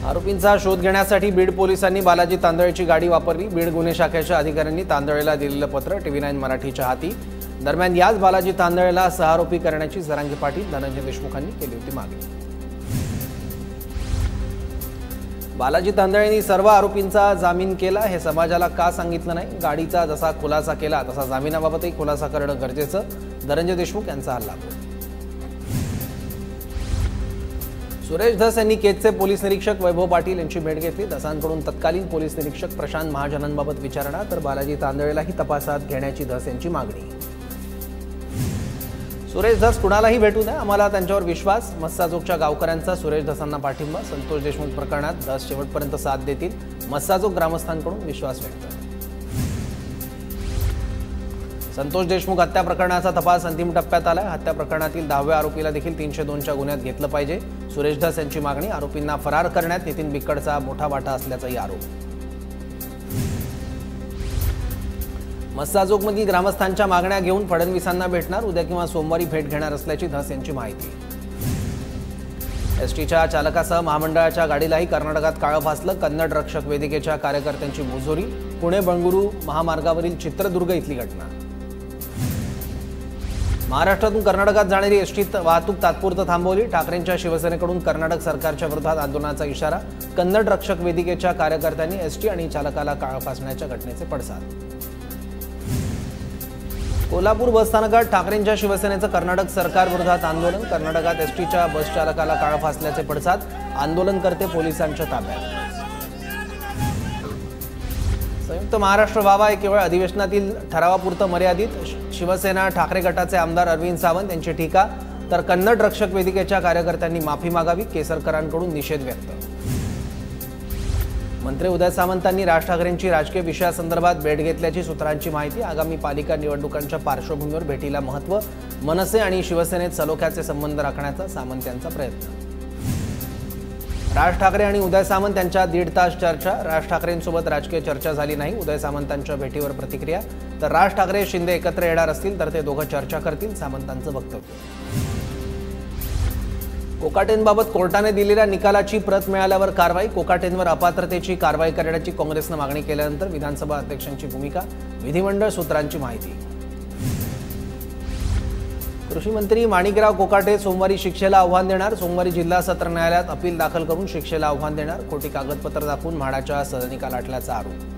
आरोपींचा शोध घेण्यासाठी बीड पोलिसांनी बालाजी तांदळेची गाडी वापरली। बीड गुन्हे शाखेच्या अधिकाऱ्यांनी तांदळेला दिलेलं पत्र TV9 मराठीच्या हाती। दरम्यान याच बालाजी तांदळेला सहआरोपी करण्याची जरांगे पाटील धनंजय देशमुखांनी केली होती मागणी। बालाजी तांदळेंनी सर्व आरोपींचा जामीन केला, हे समाजाला का सांगितलं नाही? गाडीचा जसा खुलासा केला तसा जामिनाबाबतही खुलासा करणं गरजेचं, धनंजय देशमुख यांचा हल्ला। सुरेश धस यांनी केजचे पोलीस निरीक्षक वैभव पाटील यांची भेट घेतली। धसांकडून तत्कालीन पोलीस निरीक्षक प्रशांत महाजनांबाबत विचारणा, तर बालाजी तांदळेलाही तपासात घेण्याची धस यांची मागणी। सुरेश धस कुणालाही भेटू नये, आम्हाला त्यांच्यावर विश्वास। मस्साजोगच्या गावकऱ्यांचा सुरेश धसांना पाठिंबा। संतोष देशमुख प्रकरणात धस शेवटपर्यंत साथ देतील, मस्साजोग ग्रामस्थांकडून विश्वास व्यक्त। संतोष देशमुख हत्या प्रकरणाचा तपास अंतिम टप्प्यात आलाय। हत्या प्रकरणातील 10व्या आरोपीला देखील 302च्या गुन्ह्यात घेतलं पाहिजे, सुरेश धस यांची मागणी। आरोपींना फरार करण्यात नितीन बिक्कडचा मोठा वाटा असल्याचाही आरोप। मस्साजोगमधील ग्रामस्थांच्या मागण्या घेऊन फडणवीसांना भेटणार, उद्या किंवा सोमवारी भेट घेणार असल्याची धस यांची माहिती। एसटीच्या चालकासह महामंडळाच्या गाडीलाही कर्नाटकात काळं फासलं। कन्नड रक्षक वेदिकेच्या कार्यकर्त्यांची मुजोरी। पुणे बंगळुरू महामार्गावरील चित्रदुर्ग इथली घटना। महाराष्ट्रातून कर्नाटकात जाणारी एसटी वाहतूक तात्पुरतं थांबवली। ठाकरेंच्या शिवसेनेकडून कर्नाटक सरकारच्या विरोधात आंदोलनाचा इशारा। कन्नड रक्षक वेदिकेच्या कार्यकर्त्यांनी एसटी आणि चालकाला काळं फासण्याच्या घटनेचे पडसाद। कोल्हापूर बसस्थानकात ठाकरेंच्या शिवसेनेचं कर्नाटक सरकार विरोधात आंदोलन। कर्नाटकात एसटीच्या बस चालकाला काळं फासल्याचे पडसाद। आंदोलनकर्ते पोलिसांच्या ताब्यात। संयुक्त महाराष्ट्र व्हावा हे केवळ अधिवेशनातील ठरावापुरतं मर्यादित, शिवसेना ठाकरे गटाचे आमदार अरविंद सावंत यांची टीका। तर कन्नड रक्षक वेदिकेच्या कार्यकर्त्यांनी माफी मागावी, केसरकरांकडून निषेध व्यक्त। मंत्री उदय सामंतांनी राज ठाकरेंची राजकीय विषयासंदर्भात भेट घेतल्याची सूत्रांची माहिती। आगामी पालिका निवडणुकांच्या पार्श्वभूमीवर भेटीला महत्त्व, मनसे आणि शिवसेनेत सलोख्याचे संबंध राखण्याचा सामंत यांचा प्रयत्न। राज ठाकरे आणि उदय सामंत यांच्या 1.5 तास चर्चा। राज ठाकरेंसोबत राजकीय चर्चा झाली नाही, उदय सामंतांच्या भेटीवर प्रतिक्रिया। तर राज ठाकरे शिंदे एकत्र येणार असतील तर ते दोघं चर्चा करतील, सामंतांचं वक्तव्य। कोकाटेंबाबत कोर्टाने दिलेल्या निकालाची प्रत मिळाल्यावर कारवाई। कोकाटेंवर अपात्रतेची कारवाई करण्याची काँग्रेसनं मागणी केल्यानंतर विधानसभा अध्यक्षांची भूमिका, विधिमंडळ सूत्रांची माहिती। कृषी मंत्री माणिकराव कोकाटे सोमवारी शिक्षेला आव्हान देणार। सोमवारी जिल्हा सत्र न्यायालयात अपील दाखल करून शिक्षेला आव्हान देणार। खोटी कागदपत्र दाखवून म्हाडाच्या सदनिका लाटल्याचा आरोप।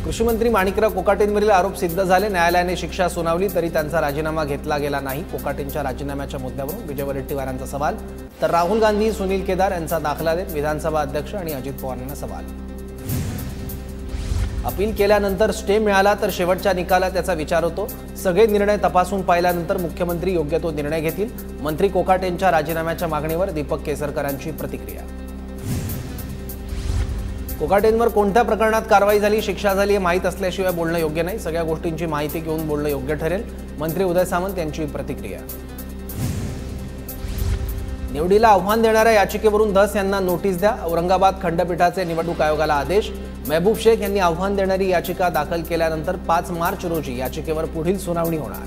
कृषी मंत्री माणिकराव कोकाटेंवरील आरोप सिद्ध झाले। न्यायालयाने शिक्षा सुनावली तरी त्यांचा राजीनामा घेतला गेला नाही। कोकाटेंच्या राजीनाम्याच्या मुद्द्यावरून विजय वडेट्टीवारांचा सवाल, तर राहुल गांधी, सुनील केदार यांचा दाखला देत विधानसभा अध्यक्ष आणि अजित पवार यांना सवाल। अपील केल्यानंतर स्टे मिळाला तर शेवटच्या निकालात त्याचा विचार होतो। सगळे निर्णय तपासून पाहिल्यानंतर मुख्यमंत्री योग्य तो निर्णय घेतील। मंत्री कोकाटेंच्या राजीनाम्याच्या मागणीवर दीपक केसरकरांची प्रतिक्रिया। कोकाटेंवर कोणत्या प्रकरणात कारवाई झाली, शिक्षा झाली हे माहीत असल्याशिवाय बोलणं योग्य नाही। सगळ्या गोष्टींची माहिती घेऊन बोलणं योग्य ठरेल, मंत्री उदय सामंत यांची प्रतिक्रिया। निवडीला आव्हान देणाऱ्या याचिकेवरून धस यांना नोटीस द्या। औरंगाबाद खंडपीठाचे निवडणूक आयोगाला आदेश। महबूब शेख यांनी आव्हान देणारी याचिका दाखल केल्यानंतर 5 मार्च रोजी याचिकेवर पुढील सुनावणी होणार।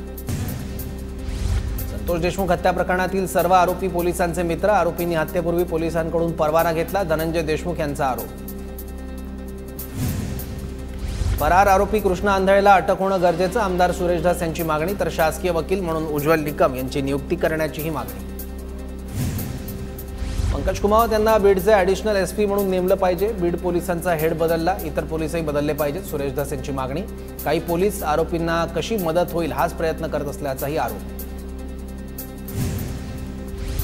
संतोष देशमुख हत्या प्रकरणातील सर्व आरोपी पोलिसांचे मित्र। आरोपींनी हत्येपूर्वी पोलिसांकडून परवाना घेतला, धनंजय देशमुख यांचा आरोप। फरार आरोपी कृष्णा आंधळेला अटक होणं गरजेचं, आमदार सुरेश धस यांची मागणी। तर शासकीय वकील म्हणून उज्ज्वल निकम यांची नियुक्ती करण्याचीही मागणी। पंकज कुमावत यांना बीडचे ॲडिशनल SP म्हणून नेमलं पाहिजे। बीड पोलिसांचा हेड बदलला, इतर पोलिसही बदलले पाहिजेत, सुरेश धस यांची मागणी। काही पोलीस आरोपींना कशी मदत होईल हाच प्रयत्न करत असल्याचाही आरोप।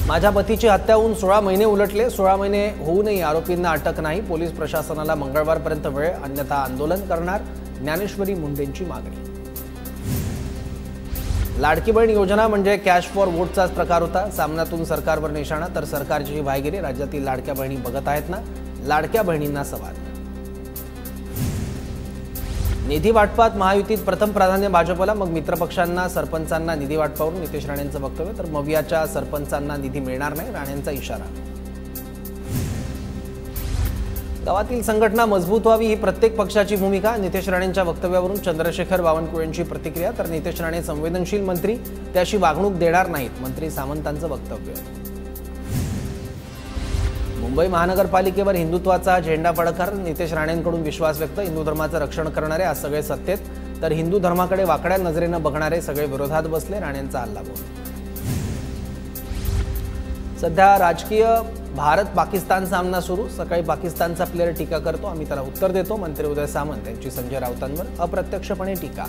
माझ्या पतीची हत्या होऊन 16 महिने उलटले, 16 महिने होऊनही आरोपींना अटक नाही। पोलीस प्रशासनाला मंगळवारपर्यंत वेळ, अन्यथा आंदोलन करणार, ज्ञानेश्वरी मुंडेंची मागणी। लाडकी बहीण योजना म्हणजे कॅश फॉर वोटचाच प्रकार होता। सामन्यातून सरकारवर निशाणा, तर सरकारची ही भाईगिरी राज्यातील लाडक्या बहिणी बघत आहेत ना, लाडक्या बहिणींना सवाल। निधी वाटपात महायुतीत प्रथम प्राधान्य भाजपला, मग मित्रपक्षांना सरपंचांना निधी वाटपावरून नितेश राणेंचं वक्तव्य। तर मवियाच्या सरपंचांना निधी मिळणार नाही, राणेंचा इशारा। गावातील संघटना मजबूत व्हावी ही प्रत्येक पक्षाची भूमिका, नितेश राणेंच्या वक्तव्यावरून चंद्रशेखर बावनकुळेंची प्रतिक्रिया। तर नितेश राणे संवेदनशील मंत्री, त्याशी वागणूक देणार नाहीत, मंत्री सामंतांचं वक्तव्य। मुंबई महानगरपालिकेवर हिंदुत्वाचा झेंडा फडकणार, नितेश राणेंकडून विश्वास व्यक्त। हिंदू धर्माचं रक्षण करणारे आज सगळे सत्तेत, तर हिंदू धर्माकडे वाकड्या नजरेनं बघणारे सगळे विरोधात बसले, राणेंचा हल्लाबोल। सध्या राजकीय भारत पाकिस्तान सामना सुरू। सकाळी पाकिस्तानचा प्लेअर टीका करतो, आम्ही त्याला उत्तर देतो। मंत्री उदय सामंत यांची संजय राऊतांवर अप्रत्यक्षपणे टीका।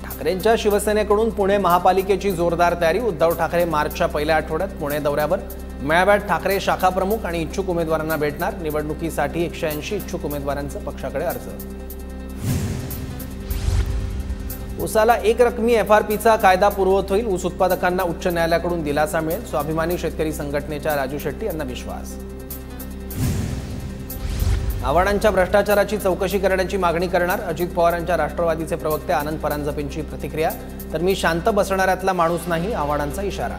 ठाकरेंच्या शिवसेनेकडून पुणे महापालिकेची जोरदार तयारी। उद्धव ठाकरे मार्चच्या पहिल्या आठवड्यात पुणे दौऱ्यावर। मेळाव्यात ठाकरे शाखा प्रमुख आणि इच्छुक उमेदवारांना भेटणार। निवडणुकीसाठी 180 इच्छुक उमेदवारांचा पक्षाकडे अर्ज। ऊसाला एक रकमी FRPचा कायदा पूर्ववत होईल। ऊस उत्पादकांना उच्च न्यायालयाकडून दिलासा मिळेल। स्वाभिमानी शेतकरी संघटनेच्या राजू शेट्टी यांना विश्वास। आव्हाडांच्या भ्रष्टाचाराची चौकशी करण्याची मागणी करणार। अजित पवारांच्या राष्ट्रवादीचे प्रवक्ते आनंद परांजपेंची प्रतिक्रिया। तर मी शांत बसणाऱ्यातला माणूस नाही, आव्हाडांचा इशारा।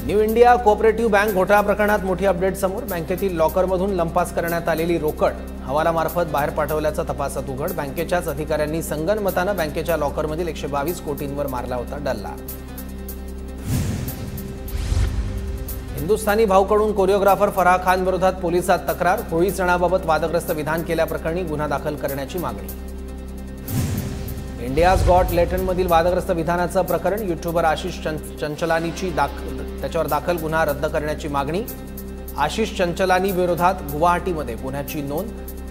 न्यू इंडिया कोऑपरेटिव्ह बँक घोटाळा प्रकरणात मोठी अपडेट समोर। बँकेतील लॉकरमधून लंपास करण्यात आलेली रोकड हवालामार्फत बाहेर पाठवल्याचा तपासात उघड। बँकेच्याच अधिकाऱ्यांनी संगनमतानं बँकेच्या लॉकरमधील 122 कोटींवर मारला होता डल्ला। हिंदुस्थानी भाऊकडून कोरिओग्राफर फराह खान विरोधात पोलिसात तक्रार। होळी सणाबाबत वादग्रस्त विधान केल्याप्रकरणी गुन्हा दाखल करण्याची मागणी। इंडियाज गॉट लॅटंटमधील वादग्रस्त विधानाचं प्रकरण। युट्यूबर आशिष चंचलानीची त्याच्यावर दाखल गुन्हा रद्द करण्याची मागणी। आशिष चंचलानी विरोधात गुवाहाटीमध्ये गुन्ह्याची नोंद।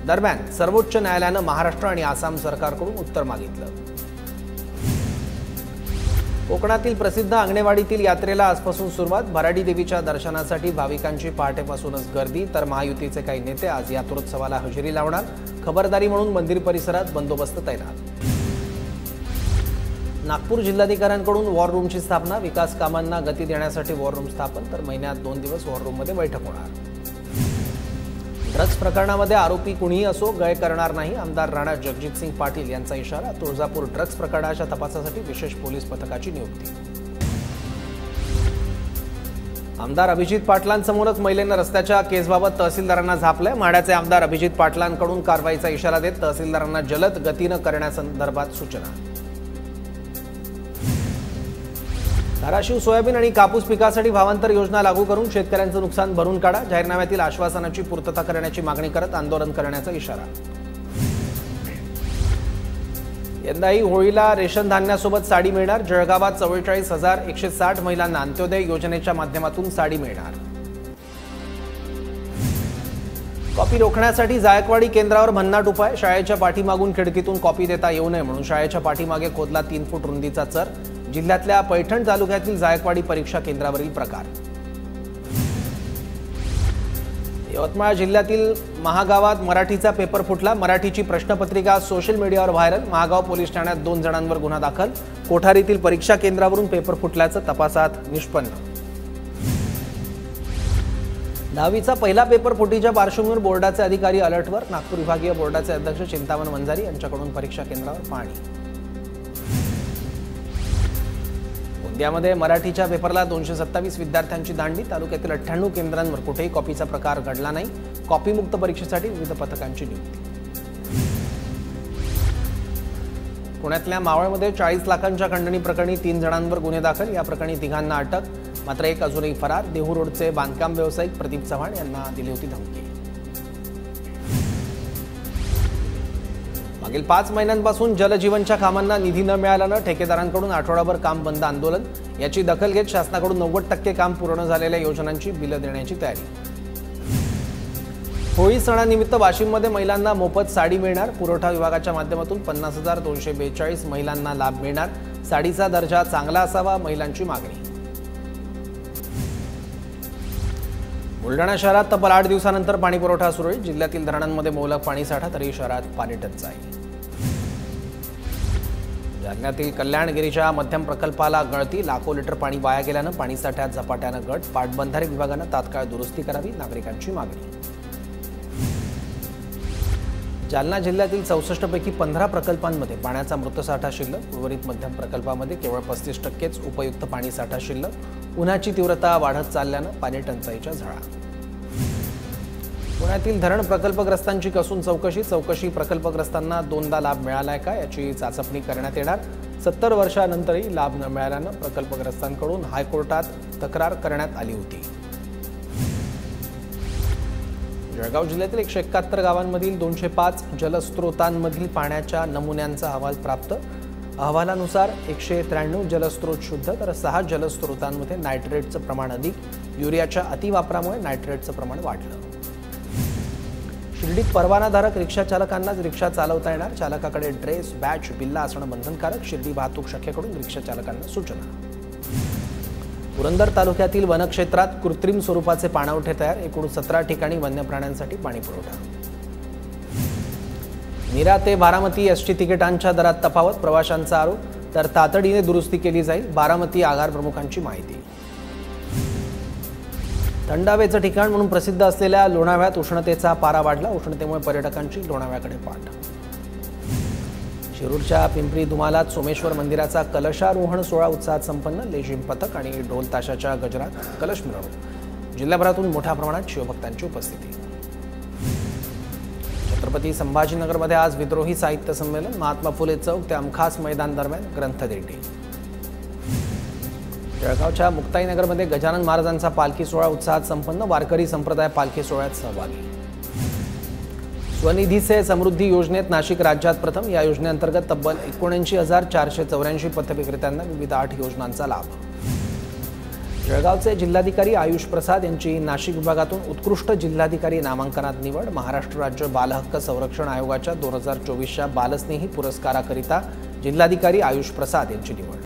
दरम्यान सर्वोच्च न्यायालयानं महाराष्ट्र आणि आसाम सरकारकडून उत्तर मागितलं। कोकणातील प्रसिद्ध आंगणेवाडीतील यात्रेला आजपासून सुरुवात। भराडी देवीच्या दर्शनासाठी भाविकांची पहाटेपासूनच गर्दी। तर महायुतीचे काही नेते आज यात्रोत्सवाला हजेरी लावणार। खबरदारी म्हणून मंदिर परिसरात बंदोबस्त तैनात। नागपूर जिल्हाधिकाऱ्यांकडून वॉर रूमची स्थापना। विकास कामांना गती देण्यासाठी वॉर रूम स्थापन। तर महिन्यात 2 दिवस वॉर रूममध्ये बैठक होणार। ड्रग्ज प्रकरणामध्ये आरोपी कुणीही असो गय करणार नाही, आमदार राणा जगजितसिंग पाटील यांचा इशारा। तुळजापूर ड्रग्ज प्रकरणाच्या तपासासाठी विशेष पोलीस पथकाची नियुक्ती। आमदार अभिजित पाटलांसमोरच महिलेनं रस्त्याच्या केसबाबत तहसीलदारांना झापलंय। माढ्याचे आमदार अभिजित पाटलांकडून कारवाईचा इशारा देत तहसीलदारांना जलद गतीनं करण्यासंदर्भात सूचना। धाराशिव सोयाबीन आणि कापूस पिकासाठी भावांतर योजना लागू करून शेतकऱ्यांचं नुकसान भरून काढा। जाहीरनाम्यातील आश्वासनाची पूर्तता करण्याची मागणी करत आंदोलन करण्याचा इशारा। यंदाही होळीला रेशन धान्यासोबत साडी मिळणार। जळगावात 44,160 महिलांना अंत्योदय योजनेच्या माध्यमातून साडी मिळणार। कॉपी रोखण्यासाठी जायकवाडी केंद्रावर भन्नाट उपाय। शाळेच्या पाठीमागून खिडकीतून कॉपी देता येऊ नये म्हणून शाळेच्या पाठीमागे खोदला 3 फूट रुंदीचा चर। जिल्ह्यातल्या पैठण तालुक्यातील जायकवाडी परीक्षा केंद्रावरील प्रकार। यवतमाळ जिल्ह्यातील महागावात मराठीचा पेपर फुटला। मराठीची प्रश्नपत्रिका सोशल मीडियावर व्हायरल। महागाव पोलीस ठाण्यात 2 जणांवर गुन्हा दाखल। कोठारीतील परीक्षा केंद्रावरून पेपर फुटल्याचं तपासात निष्पन्न। 10वीचा पहिला पेपर फुटीच्या पार्श्वभूमीवर बोर्डाचे अधिकारी अलर्टवर। नागपूर विभागीय बोर्डाचे अध्यक्ष चिंतामण वंजारी यांच्याकडून परीक्षा केंद्रावर पाहणी। गोंदियामध्ये मराठीच्या पेपरला 227 विद्यार्थ्यांची दांडी। तालुक्यातील 98 केंद्रांवर कुठेही कॉपीचा प्रकार घडला नाही। कॉपीमुक्त परीक्षेसाठी विविध पथकांची नियुक्ती। पुण्यातल्या मावळमध्ये 40 लाखांच्या खंडणी प्रकरणी 3 जणांवर गुन्हे दाखल। या प्रकरणी 3घांना अटक, मात्र एक अजूनही फरार। देहू रोडचे बांधकाम व्यावसायिक प्रदीप चव्हाण यांना दिली होती धमकी। मागील 5 महिन्यांपासून जलजीवनच्या कामांना निधी न मिळाल्यानं ठेकेदारांकडून आठवडाभर काम बंद आंदोलन। याची दखल घेत शासनाकडून 90% काम पूर्ण झालेल्या योजनांची बिलं देण्याची तयारी। होळी सणानिमित्त वाशिममध्ये महिलांना मोफत साडी मिळणार। पुरवठा विभागाच्या माध्यमातून 50,242 महिलांना लाभ मिळणार। साडीचा दर्जा चांगला असावा, महिलांची मागणी। बुलढाणा शहरात तब्बल 8 दिवसानंतर पाणी पुरवठा सुरू आहे। जिल्ह्यातील धरणांमध्ये मुबलक पाणीसाठा, तरी शहरात पाणी टंचाई। जालन्यातील कल्याणगिरीच्या मध्यम प्रकल्पाला गळती। लाखो लिटर पाणी वाया गेल्यानं पाणीसाठ्यात झपाट्यानं घट। पाटबंधारे विभागानं तात्काळ दुरुस्ती करावी, नागरिकांची मागणी। जालना जिल्ह्यातील 64 पैकी 15 प्रकल्पांमध्ये पाण्याचा मृतसाठा शिल्लक। उर्वरित मध्यम प्रकल्पामध्ये केवळ 35%च उपयुक्त पाणीसाठा शिल्लक। उन्हाची तीव्रता वाढत चालल्यानं पाणी टंचाईच्या झळा। पुण्यातील धरण प्रकल्पग्रस्तांची कसून चौकशी प्रकल्पग्रस्तांना 2दा लाभ मिळालाय का याची चाचपणी करण्यात येणार। 70 वर्षांनंतरही लाभ न मिळाल्यानं प्रकल्पग्रस्तांकडून हायकोर्टात तक्रार करण्यात आली होती. जळगाव जिल्ह्यातील 171 गावांमधील 205 जलस्रोतांमधील पाण्याच्या नमुन्यांचा अहवाल प्राप्त. अहवालानुसार 193 जलस्रोत शुद्ध तर 6 जलस्रोतांमध्ये नायट्रेटचं प्रमाण अधिक. युरियाच्या अतिवापरामुळे नायट्रेटचं प्रमाण वाढलं. शिर्डीत परवानाधारक रिक्षा चालकांनाच रिक्षा चालवता येणार. चालकाकडे ड्रेस, बॅच, बिल्ला असणं बंधनकारक. शिर्डी वाहतूक शाखेकडून रिक्षा चालकांना सूचना. पुरंदर तालुक्यातील वनक्षेत्रात कृत्रिम स्वरूपाचे पाणवठे तयार. एकूण 17 ठिकाणी वन्य प्राण्यांसाठी पाणी पुरवठा. नीरा ते बारामती एसटी तिकिटांच्या दरात तफावत. प्रवाशांचा आरोप तर तातडीने दुरुस्ती केली जाईल. बारामती आगार प्रमुखांची माहिती. थंड हवेचं ठिकाण म्हणून प्रसिद्ध असलेल्या लोणावळ्यात उष्णतेचा पारा वाढला. उष्णतेमुळे पर्यटकांची लोणावळ्याकडे पाठ. शिरूरच्या पिंपरी धुमालात सोमेश्वर मंदिराचा कलशारोहण सोहळा उत्साहात संपन्न. लेझिम पथक आणि ढोल ताशाच्या गजरात कलश मिरवणूक. जिल्ह्याभरातून मोठ्या प्रमाणात शिवभक्तांची उपस्थिती. छत्रपती संभाजीनगरमध्ये आज विद्रोही साहित्य संमेलन. महात्मा फुले चौक ते अमखास मैदान दरम्यान ग्रंथदिंडी. जळगावच्या मुक्ताईनगरमध्ये गजानन महाराजांचा पालखी सोहळा उत्साहात संपन्न. वारकरी संप्रदाय पालखी सोहळ्यात सहभागी. स्वनिधी से समृद्धी योजनेत नाशिक राज्यात प्रथम. या योजनेअंतर्गत तब्बल 79,484 पथविक्रेत्यांना विविध 8 योजनांचा लाभ. जळगावचे जिल्हाधिकारी आयुष प्रसाद यांची नाशिक विभागातून उत्कृष्ट जिल्हाधिकारी नामांकनात निवड. महाराष्ट्र राज्य बालहक्क संरक्षण आयोगाच्या 2024च्या बालस्नेही पुरस्काराकरिता जिल्हाधिकारी आयुष प्रसाद यांची निवड.